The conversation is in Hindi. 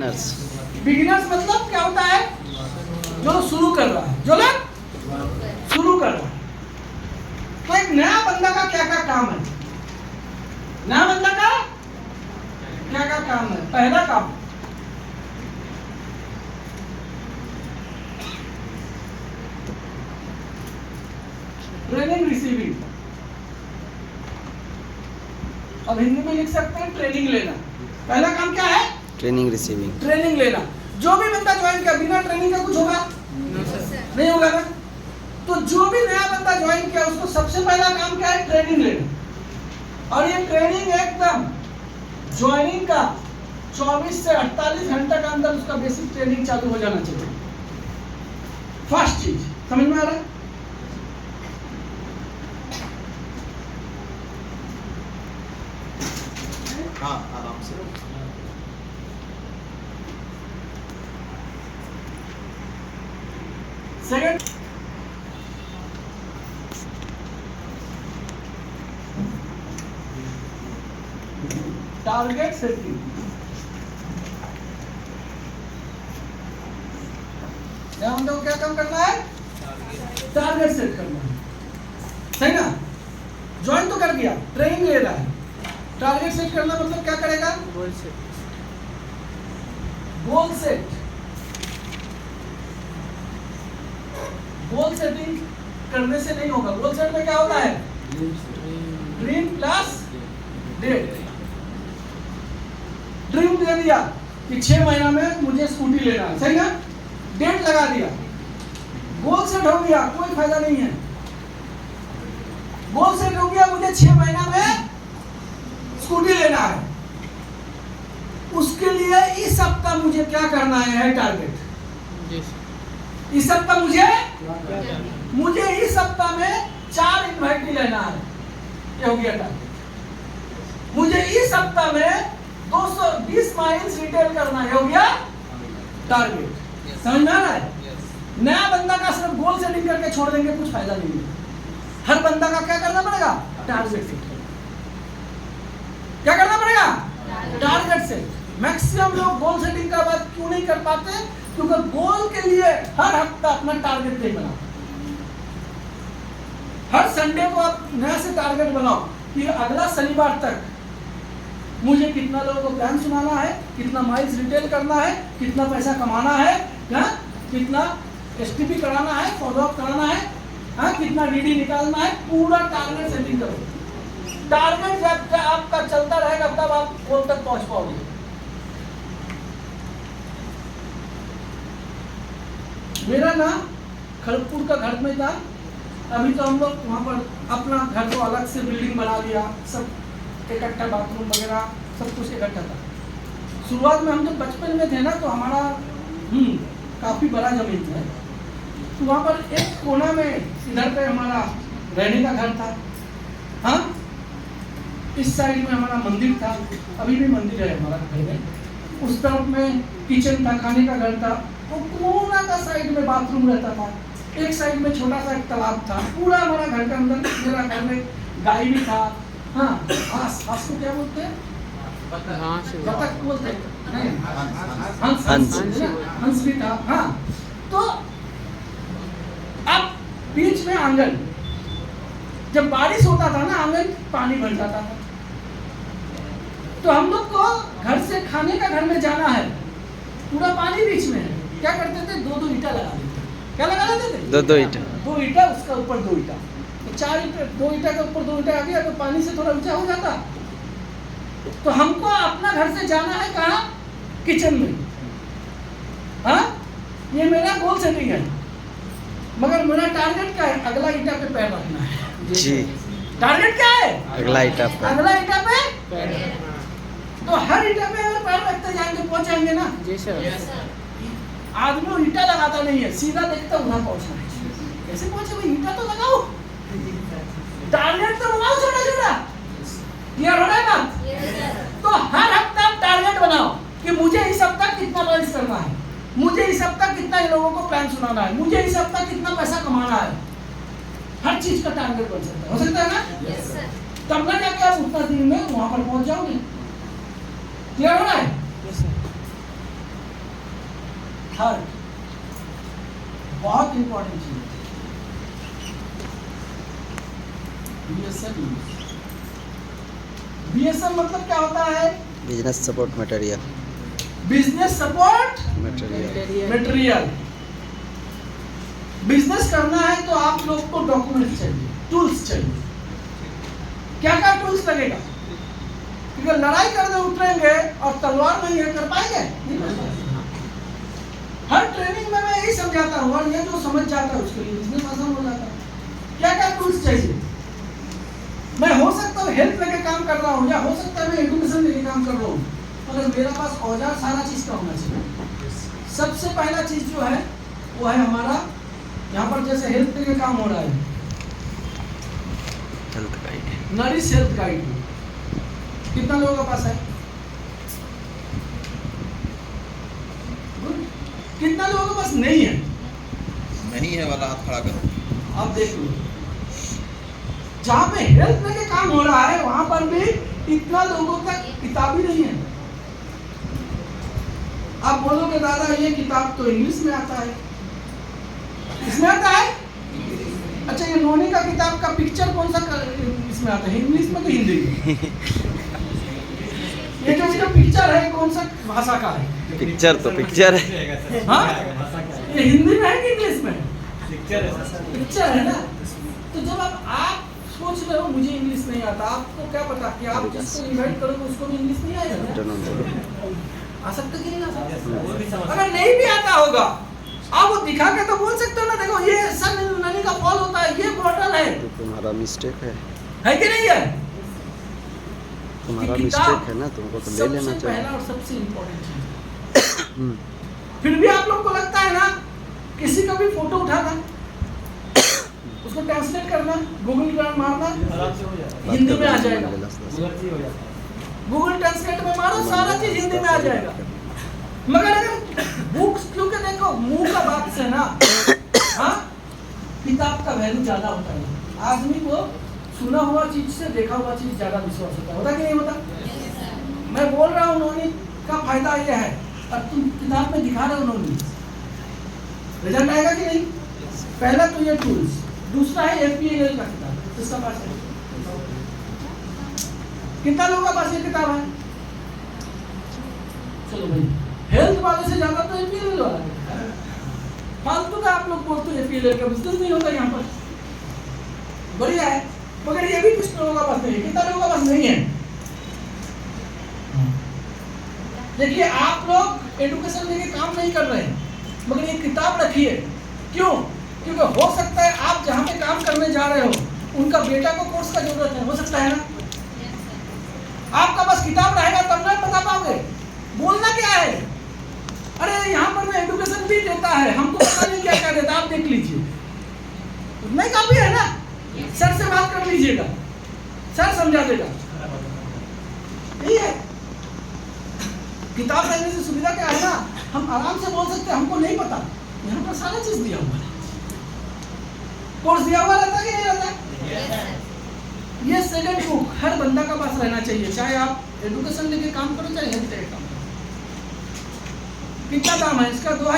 बिगिनर्स। बिगिनर्स मतलब क्या होता है? जो लोग शुरू कर रहा है, जो लोग शुरू कर रहा है। तो एक नया बंदा का क्या क्या काम है? नया बंदा का क्या क्या काम है? पहला काम, ट्रेनिंग रिसीविंग। अब हिंदी में लिख सकते हैं ट्रेनिंग लेना। पहला काम क्या है? Training receiving. ट्रेनिंग लेना। जो भी बंदा ज्वाइन किया बिना ट्रेनिंग का कुछ होगा? नहीं होगा ना। तो जो भी नया बंदा ज्वाइन किया उसको सबसे पहला काम क्या है? ट्रेनिंग लेना। और ये ट्रेनिंग एकदम ज्वाइनिंग का 24 से 48 घंटे का अंदर उसका बेसिक ट्रेनिंग चालू हो जाना चाहिए। फर्स्ट चीज समझ में आ रहा है? हाँ आराम से। Second, target setting. यहाँ हम लोग क्या काम करना है? टारगेट सेट करना है, सही ना? ज्वाइन तो कर दिया, ट्रेनिंग ले रहा है, टारगेट सेट करना मतलब क्या करेगा? Goal set. Goal set, goal setting करने से नहीं होगा। गोल सेट में क्या होता है? Dream plus date. ड्रीम दे दिया कि 6 महीना में मुझे स्कूटी लेना है, सही ना? डेट लगा दिया, गोल सेट हो गया, कोई फायदा नहीं है। गोल सेट हो गया, मुझे 6 महीना में स्कूटी लेना है। उसके लिए इस हफ्ता मुझे क्या करना है? टारगेट। इस हफ्ता मुझे इस हफ्ता में 4 इन्वाइटी लेना है, ये हो गया टारगेट। मुझे इस हफ्ता में 220 माइल्स रिटेल करना है, हो गया टारगेट। समझ में आ रहा है? नया बंदा का सिर्फ गोल सेटिंग करके छोड़ देंगे, कुछ फायदा नहीं है। हर बंदा का क्या करना पड़ेगा? Target set. क्या करना पड़ेगा? Target set. मैक्सिमम लोग गोल सेटिंग का बात क्यों नहीं कर पाते? क्योंकि गोल के लिए हर हफ्ता अपना टारगेट नहीं बनाओ। हर संडे को आप नया से टारगेट बनाओ कि अगला शनिवार तक मुझे कितना लोगों को प्लान सुनाना है, कितना माइल्स रिटेल करना है, कितना पैसा कमाना है, कितना एसटीपी कराना है, फॉलोअप कराना है, कितना डीडी निकालना है। पूरा टारगेट सेटिंग करो। टारगेट जब आपका चलता रहेगा तब आप गोल तक पहुंच पाओगे। मेरा ना खड़गपुर का घर में था, अभी तो हम लोग वहाँ पर अपना घर को अलग से बिल्डिंग बना लिया, सब इकट्ठा, बाथरूम वगैरह सब कुछ इकट्ठा था। शुरुआत में हम जब बचपन में थे ना तो हमारा काफ़ी बड़ा जमीन था। तो वहाँ पर एक कोना में इधर पे हमारा रहने का घर था, हाँ, इस साइड में हमारा मंदिर था, अभी भी मंदिर है हमारा घर में। उस तरफ में किचन था, खाने का घर था। वो कोना का साइड में बाथरूम रहता था। एक साइड में छोटा सा एक तालाब था। पूरा हमारा घर के अंदर, मेरा घर में गाय भी था, हाँ, हांस को क्या बोलते हैं? बतख बोलते हैं, हंस भी था, हाँ। तो अब बीच में आंगन, जब बारिश होता था ना आंगन पानी भर जाता था। तो हम लोग को घर से खाने का घर में जाना है, पूरा पानी बीच में है। क्या करते थे? 2-2 ईंटा लगा देते। क्या लगा देते थे? 2-2 ईंटा। 2 ईंटा, उसका ऊपर 2 ईंटा, तो 4 ईंटा। 2 ईंटा के ऊपर 2 ईंटा आ गया तो पानी से थोड़ा ऊंचा हो जाता। तो हमको अपना घर से जाना है कहाँ? किचन में, हाँ। ये मेरा गोल सेटिंग है, मगर मेरा टारगेट क्या है? अगला ईंटा पे पैर रखना है। जी। टारगेट क्या है? अगला ईंटा पे। अगला ईंटा पे पैर रखना। तो हर ईंटा पे अगर पैर रखते जाएंगे पहुंच जाएंगे ना। जी सर। आदमी ईंटा लगाता नहीं है, सीधा देखता वहां पहुंचना है। कैसे पहुंचे भाई? ईंटा तो लगाओ, टारगेट तो बनाओ छोटा छोटा। क्लियर हो रहा है बात? तो हर हफ्ता टारगेट बनाओ कि मुझे इस हफ्ता कितना माइल्स करना है, मुझे इस हफ्ता कितना लोगों को प्लान सुनाना है, मुझे इस हफ्ता कितना पैसा कमाना है। हर चीज का टारगेट बन सकता है, हो सकता है ना? Yes sir. तब ना जाके आप उतना दिन में वहां पर पहुंच जाओगे। क्लियर हो रहा है? Yes sir. थर्ड बहुत इंपॉर्टेंट चीज BSM। BSM मतलब क्या होता है? Business support material. Business support material. Business करना है तो आप लोग को डॉक्यूमेंट चाहिए, टूल्स चाहिए। क्या क्या टूल्स लगेगा? क्योंकि लड़ाई करने उतरेंगे और तलवार नहीं है, कर पाएंगे? नहीं कर पाएंगे। हर ट्रेनिंग में मैं यही समझाता हूँ, और ये जो समझ जाता है उसके लिए बिजनेस आसान हो जाता है। क्या क्या टूल्स चाहिए? मैं हो सकता है हेल्प लेके काम कर रहा हूँ, या हो सकता है मैं एडुकेशन लेके काम कर रहा हूँ, मगर मेरे पास औजार सारा चीज का होना चाहिए। सबसे पहला चीज जो है वो है हमारा, यहाँ पर जैसे हेल्थ लेके काम हो रहा है, health guide. Nourish health guide कितना लोगों के पास है? Good. कितना लोगों के पास नहीं है? नहीं है वाला हाथ खड़ा करो। आप देख लो, जहाँ पे हेल्थ लेके काम हो रहा है वहां पर भी इतना लोगों तक किताब ही नहीं है। आप बोलोगे दादा ये किताब तो इंग्लिश में आता है, इसमें आता है? अच्छा, ये नोनी का किताब का पिक्चर कौन सा इसमें आता है, इंग्लिश में तो हिंदी में? ये जो इसका पिक्चर है कौन सा भाषा का है? पिक्चर तो पिक्चर है। हाँ, ये हिंदी में है कि इंग्लिश में? पिक्चर है ना। तो जब आप सोच रहे हो मुझे इंग्लिश नहीं आता, आपको क्या पता कि आप जिसको इन्वाइट करोगे उसको भी इंग्लिश नहीं आएगा? आ सकता कि नहीं आ सकता? अगर नहीं भी आता होगा आप वो दिखा के तो बोल सकते हो ना, देखो ये सन ननी का फॉल होता है, ये बॉटल है। तो तुम्हारा मिस्टेक है कि नहीं है? तुम्हारा कि मिस्टेक है ना, तुमको तो ले लेना सबसे पहला चाहिए। और सबसे इम्पोर्टेंट चीज। फिर भी आप लोग को लगता है ना, किसी का भी फोटो उठाना, उसको ट्रांसलेट करना, गूगल ग्राम मारना, हिंदी में आ जाएगा। गूगल ट्रांसलेट में मारो, सारा चीज हिंदी में आ जाएगा। मगर अगर बुक्स, क्योंकि देखो मुंह का बात से ना, हाँ, किताब का वैल्यू ज्यादा होता है। आदमी को सुना हुआ चीज से देखा हुआ चीज ज्यादा विश्वास होता है। होता कि नहीं होता? मैं बोल रहा हूँ नोनी का फायदा ये है, और तुम किताब में दिखा रहे हो नोनी, रिजल्ट आएगा कि नहीं? पहला तो ये टूल्स, दूसरा है FPL का किताब, इसका पास है। कितना लोगों का पास ये किताब है? चलो भाई, हेल्थ वाले से ज्यादा तो FPL वाला है। फालतू का आप लोग बोलते हो FPL का बिजनेस नहीं होता यहाँ पर, बढ़िया है। मगर ये भी कुछ लोगों का पास नहीं है। कितना लोगों का पास नहीं है? देखिए, आप लोग एडुकेशन लेके काम नहीं कर रहे हैं, मगर ये किताब रखिए। क्यों? क्योंकि हो सकता है आप जहाँ पे काम करने जा रहे हो उनका बेटा को कोर्स का जरूरत है, हो सकता है ना? आपका बस किताब रहेगा तब ना बता पाओगे। बोलना क्या है? अरे यहाँ पर ना एडुकेशन भी देता है, हमको पता नहीं क्या क्या देता, आप देख लीजिए, उतना ही काफी है ना। सर से बात कर लीजिएगा, सर समझा देगा। यही है, किताब पढ़ने से सुविधा क्या है ना, हम आराम से बोल सकते हैं हमको नहीं पता, यहाँ पर सारा चीज दिया हुआ है। कोर्स दिया हुआ रहता है कि नहीं रहता? ये सेकंड बुक हर बंदा का पास रहना चाहिए, चाहे आप एडुकेशन लेके काम करो चाहे हेल्थ लेके काम करो। कितना दाम है इसका? 2000